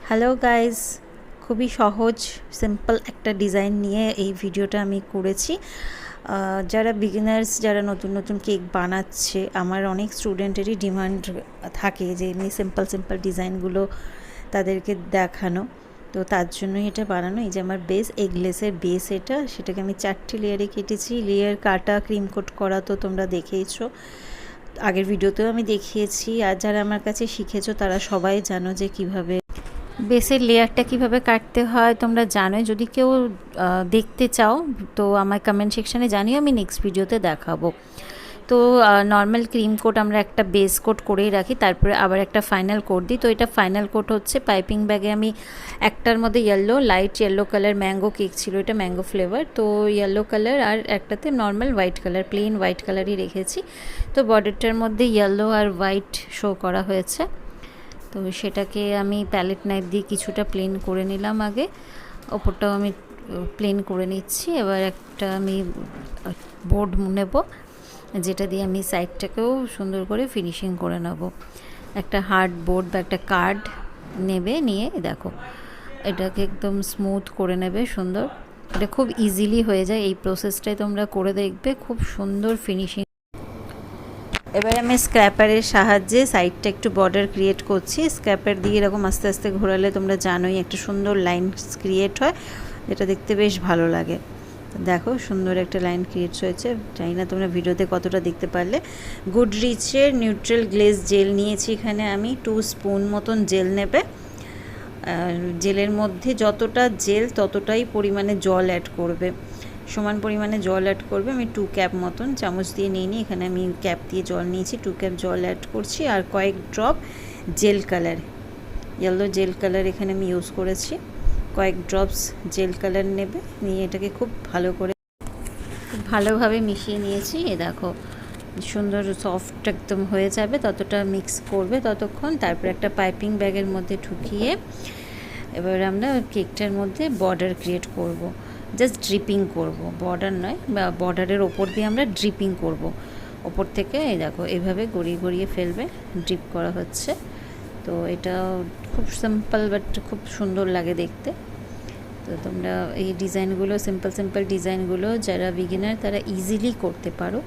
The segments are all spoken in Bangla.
হ্যালো গাইস, খুবই সহজ সিম্পল একটা ডিজাইন নিয়ে এই ভিডিওটা আমি করেছি। যারা বিগিনার্স, যারা নতুন নতুন কেক বানাচ্ছে, আমার অনেক স্টুডেন্টেরই ডিমান্ড থাকে যে এমনি সিম্পল ডিজাইনগুলো তাদেরকে দেখানো। তো তার জন্যই এটা বানানো। এই যে আমার বেস, এগলেসের বেস সেটাকে আমি 4টি লেয়ারে কেটেছি। লেয়ার কাটা, ক্রিম কোট করা তো তোমরা দেখেইছো, আগের ভিডিওতেও আমি দেখিয়েছি। আর যারা আমার কাছে শিখেছো তারা সবাই জানো যে কিভাবে বেসের লেয়ারটা কিভাবে কাটতে হয় তোমরা জানোই। যদি কেউ দেখতে চাও তো আমার কমেন্ট সেকশানে জানিও, আমি নেক্সট ভিডিওতে দেখাবো। তো নর্মাল ক্রিম কোট আমরা একটা বেস কোট করেই রাখি, তারপরে আবার একটা ফাইনাল কোট দিই। তো এটা ফাইনাল কোট হচ্ছে পাইপিং ব্যাগে আমি একটার মধ্যে light yellow colour mango cake ছিল, এটা ম্যাঙ্গো ফ্লেভার, তো ইয়েলো কালার, আর একটাতে normal white colour, plane white কালারই রেখেছি। তো বর্ডারটার মধ্যে ইয়েলো আর হোয়াইট শো করা হয়েছে। তো সেটাকে আমি প্যালেট নাইফ দিয়ে কিছুটা প্লেন করে নিলাম আগে, ওপরটাও আমি প্লেন করে নিচ্ছি। এবার একটা আমি বোর্ড নেব, যেটা দিয়ে আমি সাইডটাকেও সুন্দর করে ফিনিশিং করে নেব। একটা হার্ড বোর্ড বা একটা কার্ড নিয়ে দেখো এটাকে একদম স্মুথ করে নেবে সুন্দর। এটা খুব ইজিলি হয়ে যায়, এই প্রসেসটাই তোমরা করে দেখবে, খুব সুন্দর ফিনিশিং। এবার আমি স্ক্র্যাপারের সাহায্যে সাইডটা একটু বর্ডার ক্রিয়েট করছি। স্ক্র্যাপার দিয়ে এরকম আস্তে আস্তে ঘোরালে তোমরা জানোই একটা সুন্দর লাইন ক্রিয়েট হয়, যেটা দেখতে বেশ ভালো লাগে। দেখো সুন্দর একটা লাইন ক্রিয়েট হয়েছে, জানি না তোমরা ভিডিওতে কতটা দেখতে পারলে। গুড রিচের নিউট্রাল গ্লেজ জেল নিয়েছি এখানে আমি, 2 স্পুন মতন জেল নেবে। জেলের মধ্যে যতটা জেল ততটাই পরিমাণে জল অ্যাড করবে, সমান পরিমাণে জল অ্যাড করবে। আমি 2 ক্যাপ মতন চামচ দিয়ে নিই, এখানে আমি ক্যাপ দিয়ে জল নিয়েছি, 2 ক্যাপ জল অ্যাড করছি। আর কয়েক drop jail colour, yellow jail colour এখানে আমি ইউজ করেছি। কয়েক ড্রপস জেল কালার নেবে, নিয়ে এটাকে খুব ভালোভাবে মিশিয়ে নিয়েছি। এ দেখো সুন্দর সফট একদম হয়ে যাবে, ততটা মিক্স করবে ততক্ষণ। তারপর একটা পাইপিং ব্যাগের মধ্যে ঢুকিয়ে এবার আমরা কেকটার মধ্যে বর্ডার ক্রিয়েট করব, জাস্ট ড্রিপিং করব, বর্ডার নয়, বা বর্ডারের ওপর দিয়ে আমরা ড্রিপিং করব। ওপর থেকে এই দেখো এভাবে গড়িয়ে ফেলবে, ড্রিপ করা হচ্ছে। তো এটা খুব সিম্পল বাট খুব সুন্দর লাগে দেখতে। তো তোমরা এই ডিজাইনগুলো, সিম্পল ডিজাইনগুলো যারা বিগিনার তারা ইজিলি করতে পারো।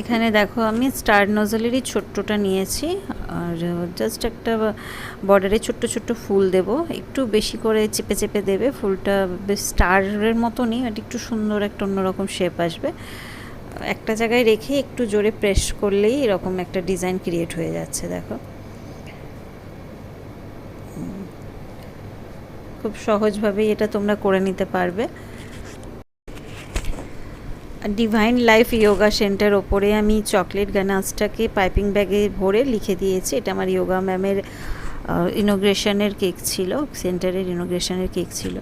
এখানে দেখো আমি স্টার নজলেরই ছোট্টটা নিয়েছি, আর জাস্ট একটা বর্ডারে ছোট্ট ফুল দেব, একটু বেশি করে চেপে দেবে ফুলটা, বেশ স্টারের মতনই, এটা একটু সুন্দর একটা অন্যরকম শেপ আসবে। একটা জায়গায় রেখে একটু জোরে প্রেস করলেই এরকম একটা ডিজাইন ক্রিয়েট হয়ে যাচ্ছে। দেখো খুব সহজভাবেই এটা তোমরা করে নিতে পারবে। ডিভাইন লাইফ যোগা সেন্টার ওপরে আমি চকলেট গানাসটাকে পাইপিং ব্যাগে ভরে লিখে দিয়েছি। এটা আমার যোগা ম্যামের ইনোগ্রেশনের কেক ছিল, সেন্টারের ইনোগ্রেশনের কেক ছিল।